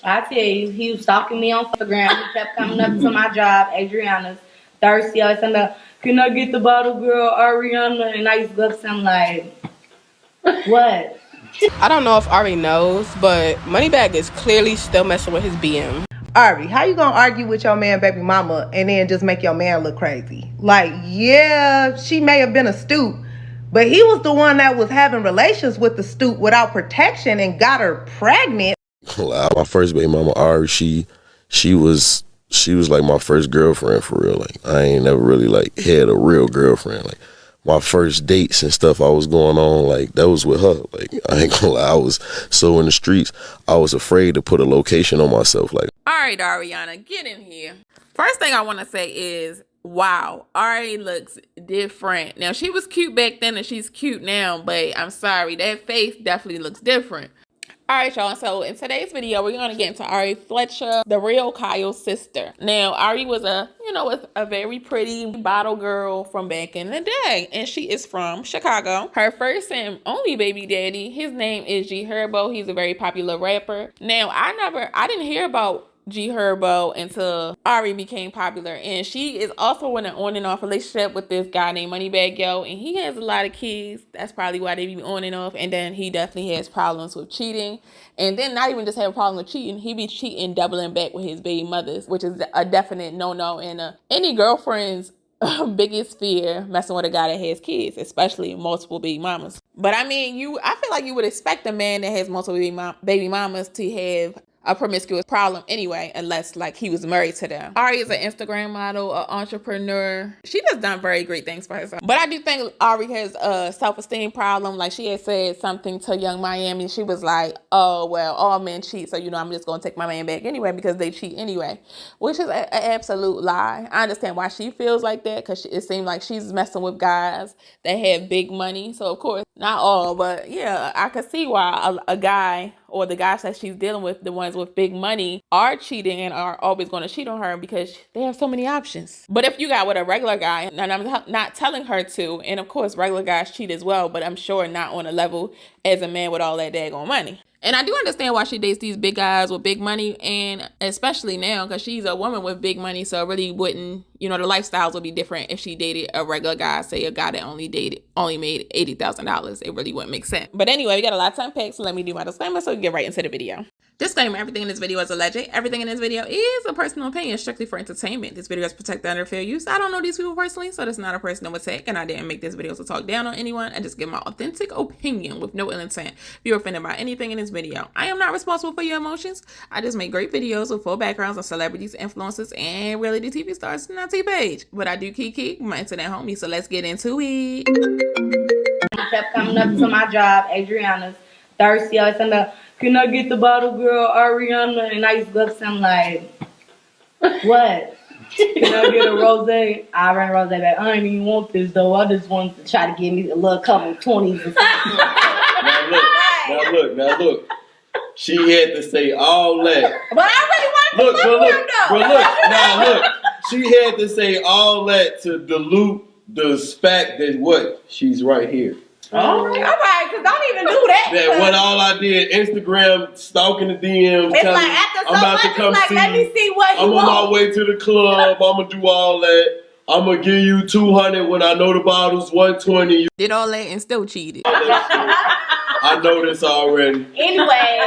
I tell you, he was stalking me on Instagram. He kept coming up to my job, Adriana's, thirsty. I was saying, can I get the bottle girl, Ariana? And I used to go up to him like, what? I don't know if Ari knows, but Moneybag is clearly still messing with his BM. Ari, how you gonna argue with your man baby mama and then just make your man look crazy? Like, yeah, she may have been a stoop, but he was the one that was having relations with the stoop without protection and got her pregnant. My first baby mama, Ari, she was like my first girlfriend for real. Like I ain't never really like had a real girlfriend. Like my first dates and stuff I was going on, like that was with her. Like I ain't gonna lie, I was so in the streets, I was afraid to put a location on myself. Like, all right, Ariana, get in here. First thing I want to say is, wow, Ari looks different. Now, she was cute back then and she's cute now, but I'm sorry, that face definitely looks different. All right, y'all. So in today's video, we're going to get into Ari Fletcher, the real Kyle's sister. Now, Ari was a very pretty bottle girl from back in the day, and she is from Chicago. Her first and only baby daddy, his name is G Herbo. He's a very popular rapper. Now, I didn't hear about G Herbo until Ari became popular, and she is also in an on and off relationship with this guy named Moneybag Yo, and he has a lot of kids. That's probably why they be on and off. And then he definitely has problems with cheating, and then not even just have a problem with cheating, he be cheating doubling back with his baby mothers, which is a definite no and any girlfriend's biggest fear messing with a guy that has kids, especially multiple baby mamas. But I mean, I feel like you would expect a man that has multiple baby mamas to have a promiscuous problem anyway, unless like he was married to them. Ari is an Instagram model, an entrepreneur. She has done very great things for herself. But I do think Ari has a self-esteem problem. Like she had said something to Young Miami. She was like, oh, well, all men cheat, so I'm just gonna take my man back anyway because they cheat anyway, which is an absolute lie. I understand why she feels like that, because it seems like she's messing with guys that have big money. So of course, not all, but yeah, I could see why a guy, or the guys that she's dealing with, the ones with big money, are cheating and are always going to cheat on her because they have so many options. But if you got with a regular guy, and I'm not telling her to, and of course regular guys cheat as well, but I'm sure not on a level as a man with all that daggone money. And I do understand why she dates these big guys with big money, and especially now because she's a woman with big money, so it really wouldn't, the lifestyles would be different if she dated a regular guy, say a guy that only made $80,000. It really wouldn't make sense. But anyway, we got a lot to unpack, so let me do my disclaimer so we can get right into the video. Disclaimer, everything in this video is alleged. Everything in this video is a personal opinion, strictly for entertainment. This video is protected under fair use. I don't know these people personally, so this is not a personal attack, and I didn't make this video to talk down on anyone. I just give my authentic opinion with no ill intent. If you're offended by anything in this video, I am not responsible for your emotions. I just make great videos with full backgrounds on celebrities, influencers, and reality TV stars, not T-Page. But I do kiki, my internet homie, so let's get into it. He kept coming up to my job, Adriana's, thirsty. I was saying, can I get the bottle girl, Ariana? And I used to go up to him like, what? Can I get a rosé? I ran rosé back. I didn't even want this though. I just wanted to try to give me a little couple 20s or something. Now look. She had to say all that. But I really wanted to look. She had to say all that to dilute the fact that what? She's right here. All right, because don't even do that. That what all I did, Instagram, stalking the DMs. It's like after so much, it's like, let me see what you want. I'm on my way to the club. I'm going to do all that. I'm going to give you 200 when I know the bottle's 120. Did all that and still cheated. I know this already. Anyway,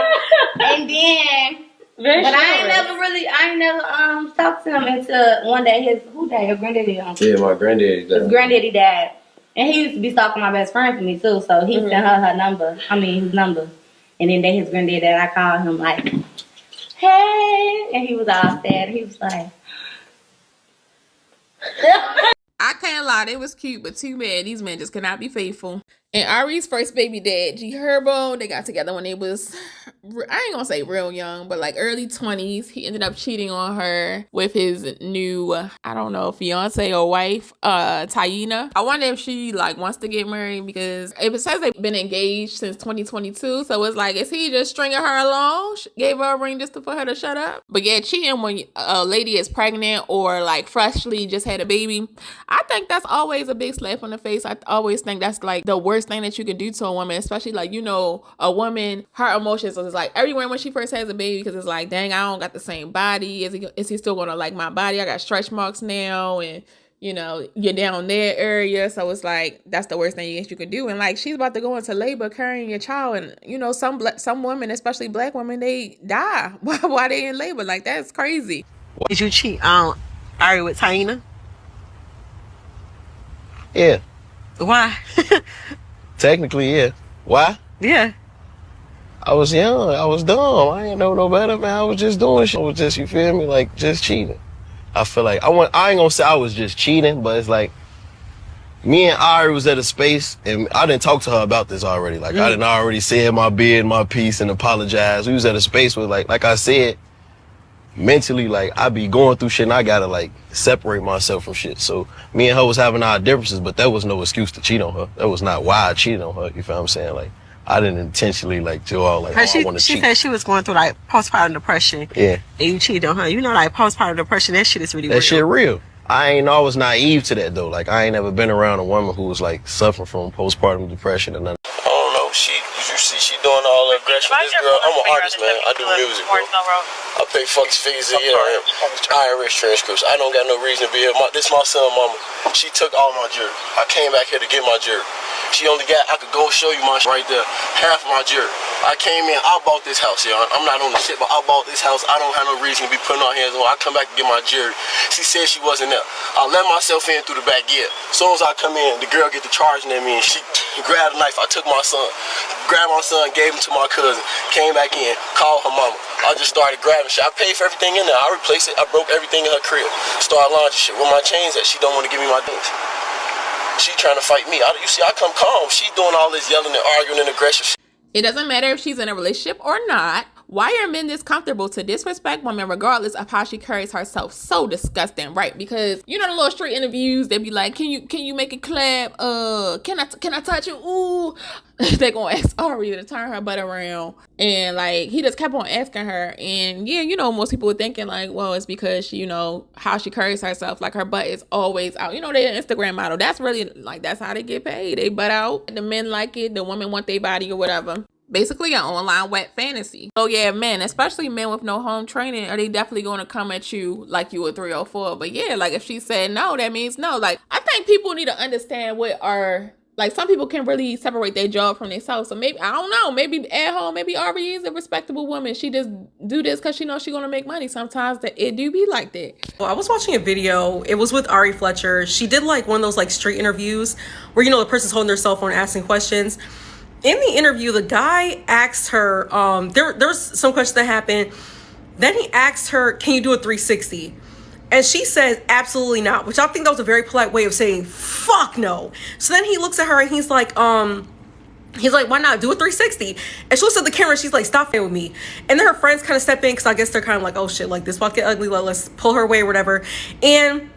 and then... I ain't never talked to him until one day his granddaddy. Yeah, my granddaddy died. His granddaddy died. And he used to be stalking my best friend for me too, so he sent her his number. And then his granddaddy died, I called him like, hey, and he was all sad. He was like, I can't lie, it was cute, but too bad these men just cannot be faithful. And Ari's first baby dad, G Herbo, they got together when they was, I ain't gonna say real young, but like early 20s. He ended up cheating on her with his new, fiance or wife, Taina. I wonder if she like wants to get married, because it says they've been engaged since 2022. So it's like, is he just stringing her along? Gave her a ring just for her to shut up? But yeah, cheating when a lady is pregnant or like freshly just had a baby, I think that's always a big slap on the face. I always think that's like the worst worst thing that you could do to a woman, especially like, you know, a woman, her emotions is like everywhere when she first has a baby, because it's like, dang, I don't got the same body. Is he still gonna like my body? I got stretch marks now, and you know, you're down their area. So it's like, that's the worst thing you can do. And like, she's about to go into labor carrying your child. And you know, some women, especially black women, they die while they in labor. Like, that's crazy. Did you cheat on Ari with Taina? Yeah. Why? Technically, yeah. Why? Yeah. I was young. I was dumb. I ain't know no better, man. I was just doing shit. I was just, you feel me? Like, just cheating. I feel like, I ain't gonna say I was just cheating, but it's like, me and Ari was at a space, and I didn't talk to her about this already. Like, I didn't already say my bid, my piece, and apologize. We was at a space where, like I said, mentally, like, I be going through shit and I gotta like separate myself from shit. So me and her was having our differences, but that was no excuse to cheat on her. That was not why I cheated on her. You feel what I'm saying? Like, I didn't intentionally like do all like, I want to cheat. She said she was going through like postpartum depression. Yeah. And you cheated on her. You know, like postpartum depression, that shit is really real. That shit real. I was naive to that though. Like, I ain't never been around a woman who was like suffering from postpartum depression and nothing. I don't know. She doing all the aggression. This girl, I'm an artist, man. I do music, bro. I pay fucking figures a year on IRS transcripts. I don't got no reason to be here. This my son, mama. She took all my jewelry. I came back here to get my jewelry. She only got, I could go show you my right there, half of my jewelry. I came in, I bought this house, y'all. I'm not on the shit, but I bought this house. I don't have no reason to be putting our hands on. I come back to get my jewelry. She said she wasn't there. I let myself in through the back gate. As soon as I come in, the girl get the charging at me, and she grabbed a knife. I took my son, grabbed my son, gave him to my cousin, came back in, called her mama. I just started grabbing shit. I paid for everything in there. I replaced it. I broke everything in her crib. Started laundry shit. Where my chains at? She don't want to give me my things. She trying to fight me. You see, I come calm. She doing all this yelling and arguing and aggressive. It doesn't matter if she's in a relationship or not. Why are men this comfortable to disrespect women regardless of how she carries herself? So disgusting, right? Because you know the little street interviews, they be like, can you make it clap? Can I touch you? Ooh. They gonna ask Ari to turn her butt around, and like he just kept on asking her. And yeah, you know, most people were thinking like, well, it's because she, you know, how she carries herself, like her butt is always out. You know, they're an Instagram model. That's really like, that's how they get paid. They butt out. The men like it. The women want their body or whatever. Basically an online wet fantasy. So yeah, men, especially men with no home training, are they definitely going to come at you like you a 304? But yeah, like if she said no, that means no. Like, I think people need to understand what are, like, some people can really separate their job from themselves. So maybe, I don't know, maybe at home, maybe Ari is a respectable woman. She just do this because she knows she's going to make money. Sometimes it do be like that. Well, I was watching a video. It was with Ari Fletcher. She did like one of those like street interviews where, you know, the person's holding their cell phone asking questions. In the interview, the guy asked her, there's some questions that happened. Then he asked her, can you do a 360? And she says, absolutely not, which I think that was a very polite way of saying, fuck no. So then he looks at her and he's like, why not do a 360? And she looks at the camera and she's like, stop it with me. And then her friends kind of step in because I guess they're kind of like, oh shit, like this about to get ugly, let's pull her away or whatever. And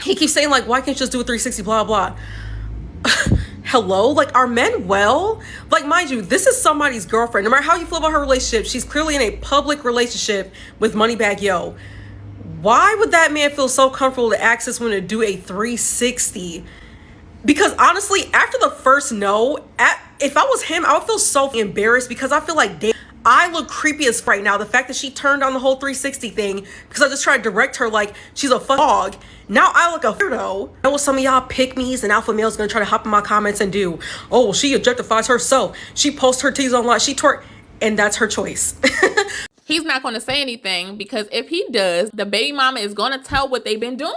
he keeps saying like, why can't you just do a 360, blah, blah. Hello? Like, are men well? Like, mind you, this is somebody's girlfriend. No matter how you feel about her relationship, she's clearly in a public relationship with Moneybagg Yo. Why would that man feel so comfortable to ask this woman to do a 360? Because honestly, after the first no, if I was him, I would feel so embarrassed because I feel like, damn, I look creepy as right now. The fact that she turned on the whole 360 thing because I just tried to direct her like she's a fuck dog. Now I look a weirdo. I know what some of y'all pick-me's and alpha males gonna try to hop in my comments and do. Oh, she objectifies herself. She posts her titties online. She twerk. And that's her choice. He's not going to say anything because if he does, the baby mama is going to tell what they've been doing.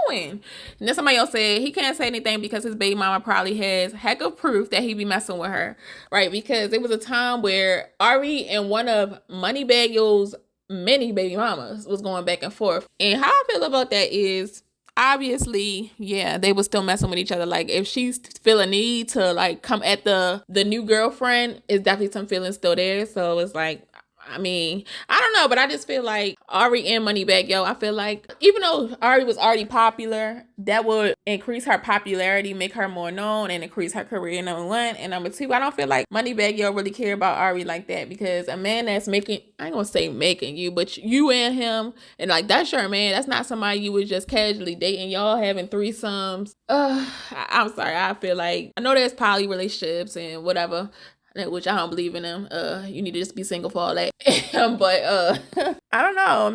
And then somebody else said he can't say anything because his baby mama probably has heck of proof that he be messing with her, right? Because it was a time where Ari and one of Moneybagg Yo's many baby mamas was going back and forth. And how I feel about that is, obviously, yeah, they were still messing with each other. Like, if she's feel a need to like come at the new girlfriend, it's definitely some feelings still there. So it's like, I mean, I don't know, but I just feel like Ari and Moneybagg Yo, I feel like even though Ari was already popular, that would increase her popularity, make her more known, and increase her career, number one. And number two, I don't feel like Moneybagg Yo really care about Ari like that, because a man that's making, I ain't gonna say making you, but you and him, and like that's your man. That's not somebody you was just casually dating. Y'all having threesomes. I'm sorry. I feel like, I know there's poly relationships and whatever, which I don't believe in them. You need to just be single for all that. But I don't know.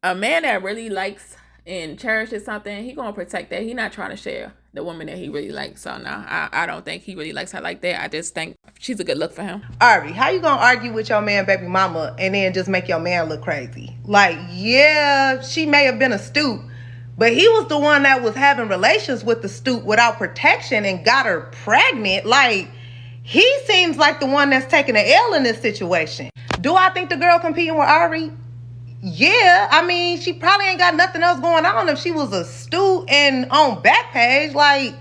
A man that really likes and cherishes something, he gonna protect that. He not trying to share the woman that he really likes. So no, I don't think he really likes her like that. I just think she's a good look for him. Ari, how you gonna argue with your man baby mama and then just make your man look crazy? Like, yeah, she may have been a stoop, but he was the one that was having relations with the stoop without protection and got her pregnant. Like, he seems like the one that's taking the L in this situation. Do I think the girl competing with Ari? Yeah, I mean, she probably ain't got nothing else going on if she was a stoop and on Backpage. Like,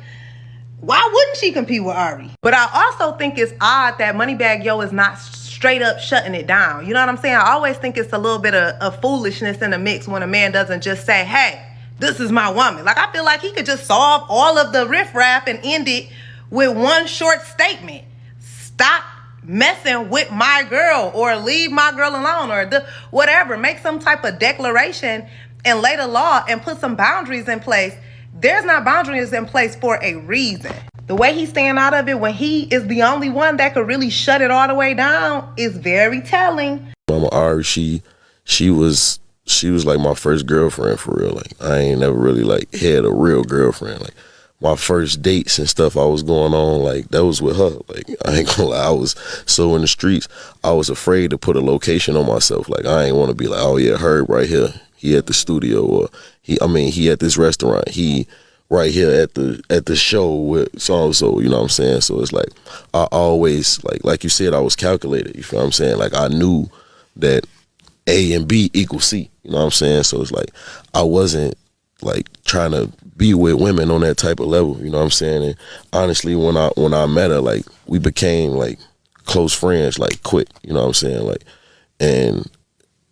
why wouldn't she compete with Ari? But I also think it's odd that Moneybagg Yo is not straight up shutting it down. You know what I'm saying? I always think it's a little bit of foolishness in the mix when a man doesn't just say, hey, this is my woman. Like, I feel like he could just solve all of the riffraff and end it with one short statement. Stop messing with my girl, or leave my girl alone, or whatever. Make some type of declaration and lay the law and put some boundaries in place. There's not boundaries in place for a reason. The way he's staying out of it when he is the only one that could really shut it all the way down is very telling. Mama Ari, she was like my first girlfriend for real. Like, I ain't never really like had a real girlfriend. Like, my first dates and stuff I was going on, like, that was with her. Like, I ain't gonna lie, I was so in the streets, I was afraid to put a location on myself. Like, I ain't want to be like, oh yeah, Herb right here, he at the studio, or he at this restaurant, he right here at the show with so-and-so, you know what I'm saying? So it's like, I always, like you said, I was calculated, you feel what I'm saying? Like, I knew that A and B equal C, you know what I'm saying? So it's like, I wasn't like trying to be with women on that type of level, you know what I'm saying? And honestly, when I met her, like, we became like close friends, like, quick, you know what I'm saying? Like, and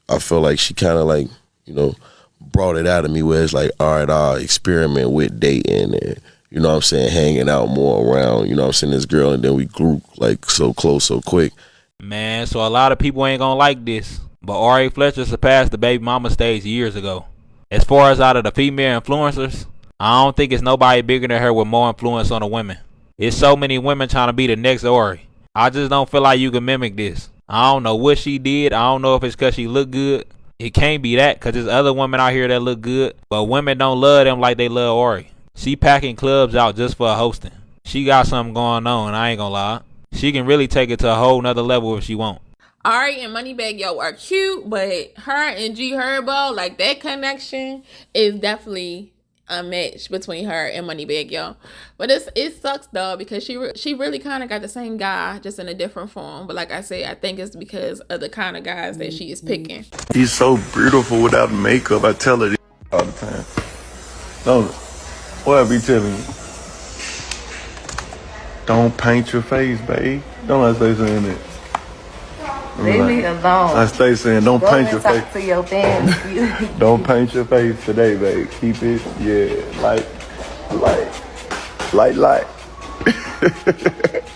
I feel like she kind of like, you know, brought it out of me where it's like, all right, I'll experiment with dating and, you know what I'm saying, hanging out more around, you know what I'm saying, this girl, and then we grew like so close so quick. Man, so a lot of people ain't gonna like this, but Ari Fletcher surpassed the baby mama stage years ago. As far as out of the female influencers, I don't think it's nobody bigger than her with more influence on the women. It's so many women trying to be the next Ari. I just don't feel like you can mimic this. I don't know what she did. I don't know if it's because she look good. It can't be that, because there's other women out here that look good, but women don't love them like they love Ari. She packing clubs out just for hosting. She got something going on, I ain't gonna lie. She can really take it to a whole nother level if she want. Ari and Moneybagg Yo are cute, but her and G Herbo, like, that connection is definitely a match between her and Moneybagg Yo. But it sucks though, because she really kind of got the same guy, just in a different form. But like I said, I think it's because of the kind of guys that she is picking. He's so beautiful without makeup. I tell her all the time. Don't, what I be telling you? Don't paint your face, babe. Don't I stay saying that? Leave me alone. I stay saying, don't paint your face. To your fans. Don't paint your face today, babe. Keep it, yeah, light.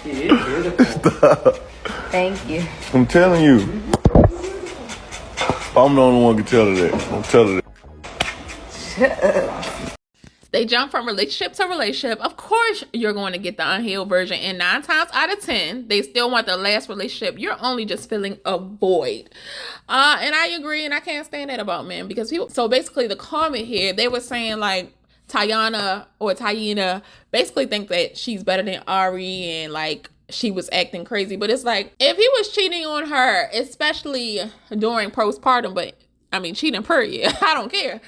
She is beautiful. Stop. Thank you. I'm telling you. I'm the only one who can tell her that. I'm telling her that. Shut up. They jump from relationship to relationship. Of course, you're going to get the unhealed version. And 9 times out of 10, they still want the last relationship. You're only just filling a void. And I agree, and I can't stand that about men. Because people, so basically the comment here, they were saying like Tyana basically think that she's better than Ari, and like she was acting crazy. But it's like, if he was cheating on her, especially during postpartum, but I mean, cheating period, I don't care.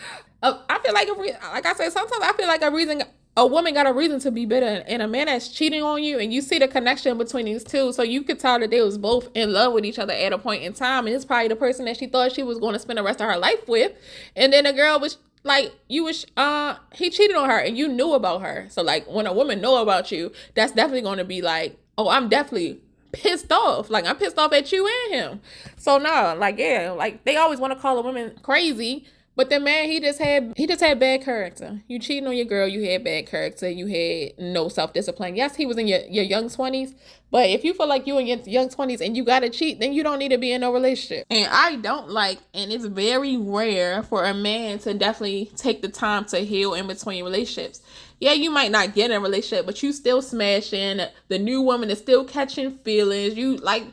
I feel like, like I said, sometimes I feel like a woman got a reason to be bitter, and a man that's cheating on you, and you see the connection between these two, so you could tell that they was both in love with each other at a point in time, and it's probably the person that she thought she was going to spend the rest of her life with, and then the girl was like, he cheated on her, and you knew about her. So like, when a woman know about you, that's definitely going to be like, oh, I'm definitely pissed off. Like, I'm pissed off at you and him. So no, like, yeah, like they always want to call a woman crazy, but the man, he just had bad character. You cheating on your girl, you had bad character, you had no self-discipline. Yes, he was in your young 20s, but if you feel like you in your young 20s and you gotta cheat, then you don't need to be in no relationship. And I don't like, and it's very rare for a man to definitely take the time to heal in between relationships. Yeah, you might not get in a relationship, but you still smashing. The new woman is still catching feelings. You like,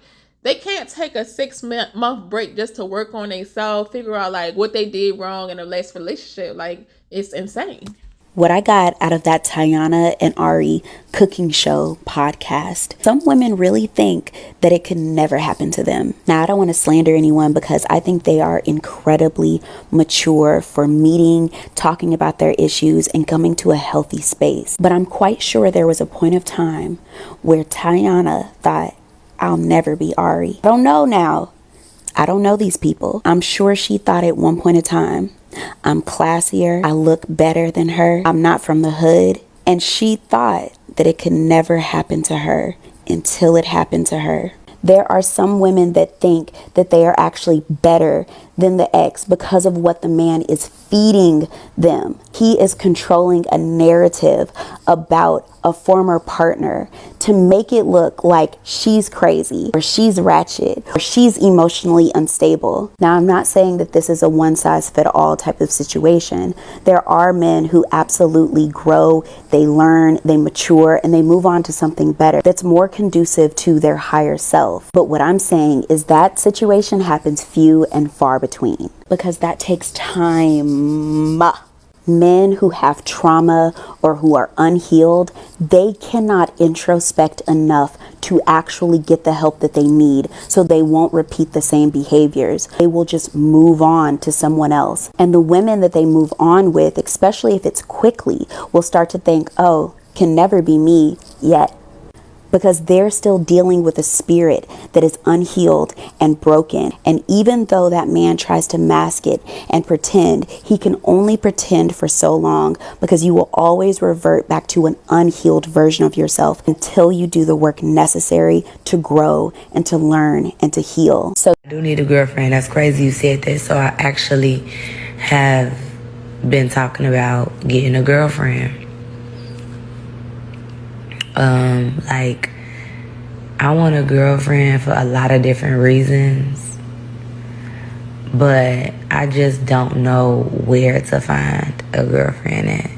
they can't take a 6-month break just to work on themselves, figure out like what they did wrong in the last relationship. Like, it's insane. What I got out of that Tiana and Ari cooking show podcast, some women really think that it could never happen to them. Now, I don't want to slander anyone because I think they are incredibly mature for meeting, talking about their issues, and coming to a healthy space. But I'm quite sure there was a point of time where Tiana thought, I'll never be Ari. I don't know now. I don't know these people. I'm sure she thought at one point in time, I'm classier, I look better than her, I'm not from the hood. And she thought that it could never happen to her until it happened to her. There are some women that think that they are actually better than the ex because of what the man is feeding them. He is controlling a narrative about a former partner to make it look like she's crazy or she's ratchet or she's emotionally unstable. Now, I'm not saying that this is a one-size-fits-all type of situation. There are men who absolutely grow, they learn, they mature, and they move on to something better that's more conducive to their higher self. But what I'm saying is that situation happens few and far between because that takes time. Men who have trauma or who are unhealed, they cannot introspect enough to actually get the help that they need, so they won't repeat the same behaviors. They will just move on to someone else. And the women that they move on with, especially if it's quickly, will start to think, oh, can never be me yet. Because they're still dealing with a spirit that is unhealed and broken. And even though that man tries to mask it and pretend, he can only pretend for so long, because you will always revert back to an unhealed version of yourself until you do the work necessary to grow and to learn and to heal. So I do need a girlfriend. That's crazy you said that. So I actually have been talking about getting a girlfriend. Like, I want a girlfriend for a lot of different reasons, but I just don't know where to find a girlfriend at.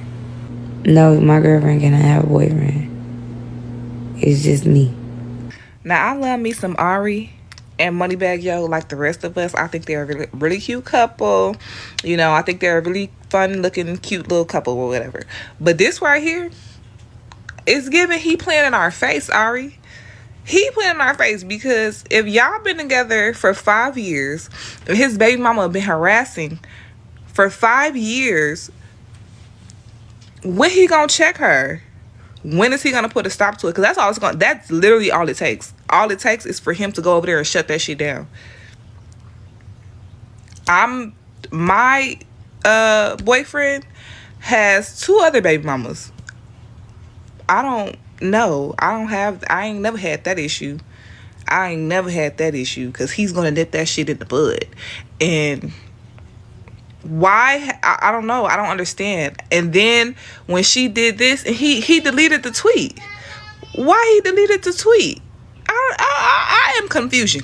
No, my girlfriend cannot have a boyfriend. It's just me. Now, I love me some Ari and Moneybagg Yo like the rest of us. I think they're a really, really cute couple. You know, I think they're a really fun looking, cute little couple or whatever. But this right here, it's giving he playing in our face, Ari. He playing in our face, because if y'all been together for 5 years, if his baby mama been harassing for 5 years, when he gonna check her? When is he gonna put a stop to it? Because that's literally all it takes. All it takes is for him to go over there and shut that shit down. My boyfriend has 2 other baby mamas. I don't know. I ain't never had that issue. Because he's going to nip that shit in the bud. And why? I don't know. I don't understand. And then when she did this, and he deleted the tweet. Why he deleted the tweet? I am confusion.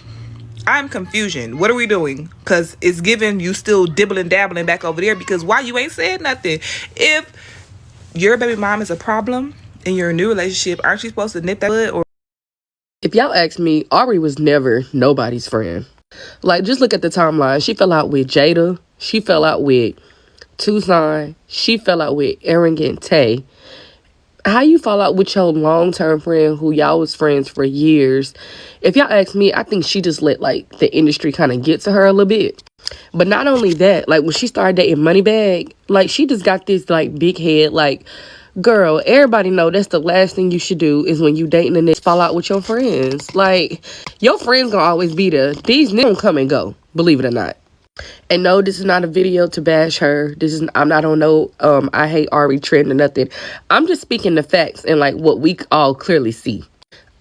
I'm confusion. What are we doing? Because it's giving you still dibbling dabbling back over there. Because why you ain't said nothing? If your baby mom is a problem in your new relationship, aren't you supposed to nip that bud? Or if y'all ask me, Ari was never nobody's friend. Like, just look at the timeline. She fell out with Jada. She fell out with Tuson. She fell out with Arrogant Tay. How you fall out with your long-term friend who y'all was friends for years? If y'all ask me, I think she just let, like, the industry kind of get to her a little bit. But not only that, like, when she started dating Moneybagg, like, she just got this, like, big head, like, girl, everybody know that's the last thing you should do is when you dating and then fall out with your friends. Like, your friends gonna always be there. These niggas come and go, believe it or not. And no, this is not a video to bash her. I'm not on no I hate Ari trend or nothing. I'm just speaking the facts and like what we all clearly see.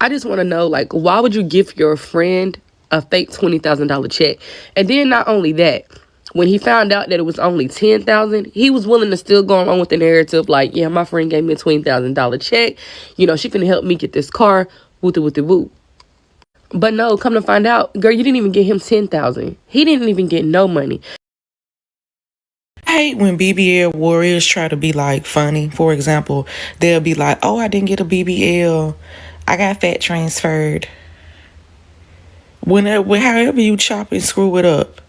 I just want to know, like, why would you give your friend a fake $20,000 check? And then not only that, when he found out that it was only $10,000, he was willing to still go on with the narrative, like, yeah, my friend gave me a $20,000 check. You know, she finna help me get this car. Woo. But no, come to find out, girl, you didn't even get him $10,000. He didn't even get no money. I hate when BBL warriors try to be like funny. For example, they'll be like, oh, I didn't get a BBL. I got fat transferred. However you chop and screw it up,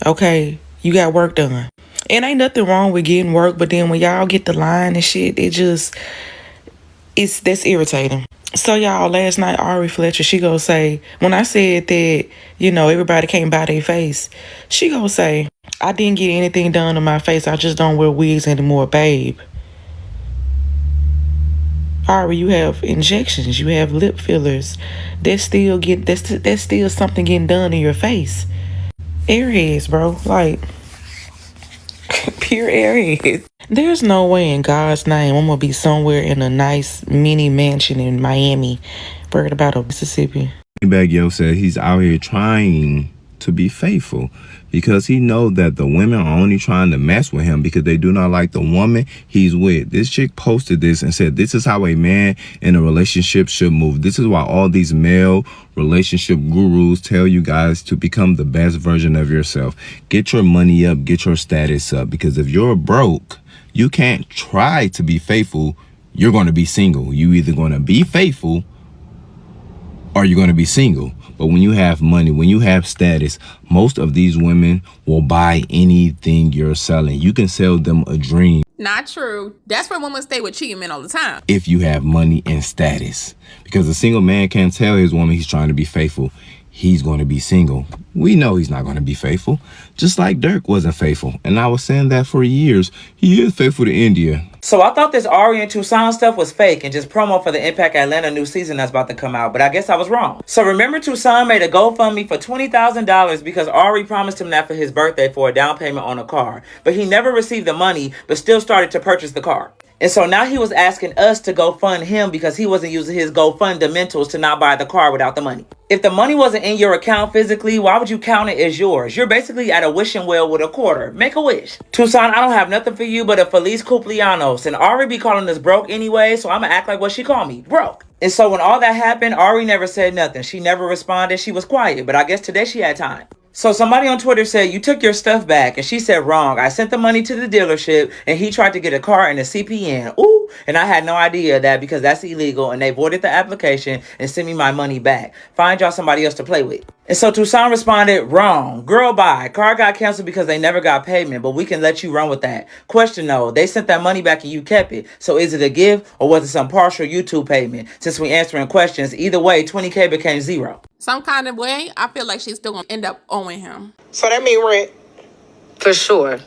okay, you got work done. And ain't nothing wrong with getting work, but then when y'all get the line and shit, that's irritating. So y'all, last night Ari Fletcher, she gonna say, when I said that, you know, everybody can't buy their face, she gonna say, I didn't get anything done on my face. I just don't wear wigs anymore, babe. Ari, you have injections, you have lip fillers. That's still something getting done in your face. Airheads, bro. Like, pure airheads. There's no way in God's name I'm gonna be somewhere in a nice mini mansion in Miami worried about a Mississippi. Bag Yo said he's out here trying to be faithful because he know that the women are only trying to mess with him because they do not like the woman he's with. This chick posted this and said, this is how a man in a relationship should move. This is why all these male relationship gurus tell you guys to become the best version of yourself. Get your money up, get your status up, because if you're broke, you can't try to be faithful. You're going to be single. You either going to be faithful or you're going to be single. But when you have money, when you have status, most of these women will buy anything you're selling. You can sell them a dream. Not true. That's why women stay with cheating men all the time. If you have money and status. Because a single man can't tell his woman he's trying to be faithful. He's going to be single. We know he's not going to be faithful. Just like Dirk wasn't faithful. And I was saying that for years. He is faithful to India. So I thought this Ari and Tuson stuff was fake and just promo for the Impact Atlanta new season that's about to come out, but I guess I was wrong. So remember Tuson made a GoFundMe for $20,000 because Ari promised him that for his birthday for a down payment on a car, but he never received the money, but still started to purchase the car. And so now he was asking us to go fund him because he wasn't using his GoFundamentals to not buy the car without the money. If the money wasn't in your account physically, why would you count it as yours? You're basically at a wishing well with a quarter. Make a wish. Tuson, I don't have nothing for you but a Feliz Cumpleaños. And Ari be calling us broke anyway, so I'm gonna act like what she called me, broke. And so when all that happened, Ari never said nothing. She never responded. She was quiet, but I guess today she had time. So somebody on Twitter said, you took your stuff back. And she said, wrong. I sent the money to the dealership and he tried to get a car in a CPN. Ooh. And I had no idea that because that's illegal and they voided the application and sent me my money back. Find y'all somebody else to play with. And so Tuson responded, wrong. Girl, bye. Car got canceled because they never got payment, but we can let you run with that. Question though, they sent that money back and you kept it. So is it a gift or was it some partial YouTube payment? Since we answering questions, either way, 20K became zero. Some kind of way, I feel like she's still gonna end up owing him. So that mean rent? For sure.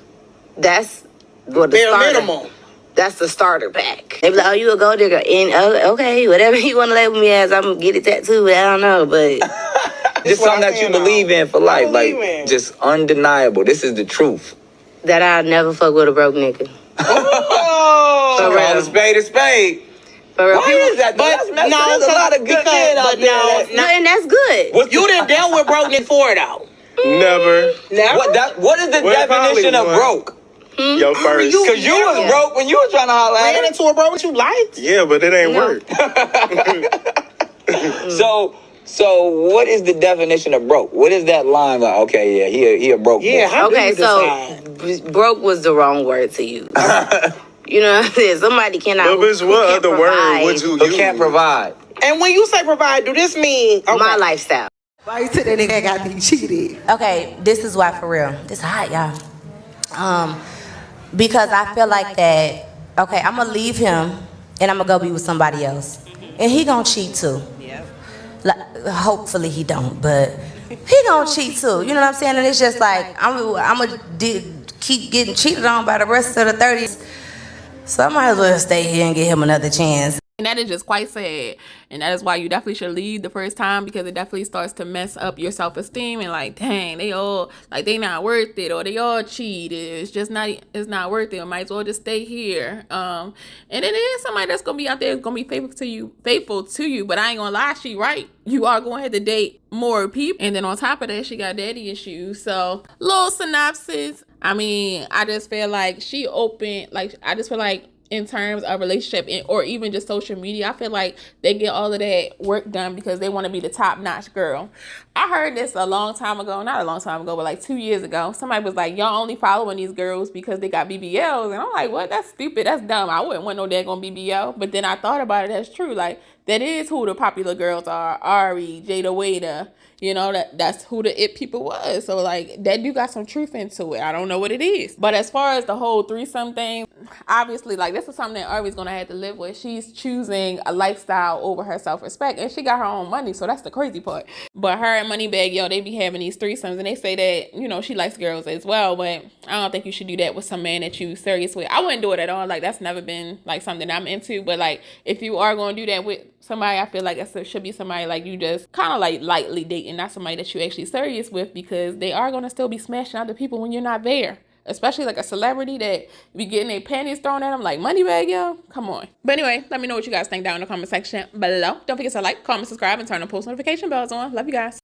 That's what the starter. Minimum. That's the starter pack. They be like, oh, you a gold digger. And okay, whatever you want to label me as, I'm going to get it tattooed. I don't know, but... Just something that you believe in for life. Like, just undeniable. This is the truth. That I'll never fuck with a broke nigga. Oh! Call a spade a spade. Why is that? But there's a lot of good men out there. No, and that's good. You done dealt with broke niggas before, though. Never. What is the definition of broke? Your first. Because you was broke when you was trying to holler at Ran into a broke you liked? Yeah, but it ain't work. So what is the definition of broke? What is that line like? Okay, yeah, he a broke boy. Yeah, okay, so broke was the wrong word to use. You know what I'm saying? Somebody cannot. But what other word would you use? Who can't provide? And when you say provide, do this mean my lifestyle? Why you said that nigga got to be cheated? Okay, this is why for real. This hot, y'all. Because I feel like that, okay, I'm gonna leave him and I'm gonna go be with somebody else. And he gonna cheat too. Like, hopefully he don't, but he gonna cheat too. You know what I'm saying? And it's just like, I'm gonna keep getting cheated on by the rest of the 30s. So I might as well stay here and give him another chance. And that is just quite sad. And that is why you definitely should leave the first time, because it definitely starts to mess up your self-esteem and like, dang, they all like they not worth it, or they all cheat. It's just not, it's not worth it. I might as well just stay here. And it is somebody that's gonna be out there, gonna be faithful to you. But I ain't gonna lie, she right. You are going to have to date more people. And then on top of that, she got daddy issues. So little synopsis. I mean, I just feel like she open, like I just feel like in terms of relationship or even just social media, I feel like they get all of that work done because they want to be the top-notch girl. I heard this a long time ago, not a long time ago, but like 2 years ago. Somebody was like, y'all only following these girls because they got BBLs. And I'm like, what? That's stupid. That's dumb. I wouldn't want no daggone BBL. But then I thought about it. That's true. Like, that is who the popular girls are. Ari, Jada Waiter. You know, that's who the it people was. So like that do got some truth into it. I don't know what it is. But as far as the whole threesome thing, obviously like this is something that Ari's gonna have to live with. She's choosing a lifestyle over her self-respect, and she got her own money, so that's the crazy part. But her and Moneybagg Yo, they be having these threesomes, and they say that, you know, she likes girls as well, but I don't think you should do that with some man that you serious with. I wouldn't do it at all. Like that's never been like something I'm into. But like if you are gonna do that with somebody, I feel like it should be somebody like you just kind of like lightly dating, not somebody that you actually serious with, because they are going to still be smashing other people when you're not there. Especially like a celebrity that be getting their panties thrown at them like Moneybagg Yo. Come on. But anyway, let me know what you guys think down in the comment section below. Don't forget to like, comment, subscribe, and turn on post notification bells on. Love you guys.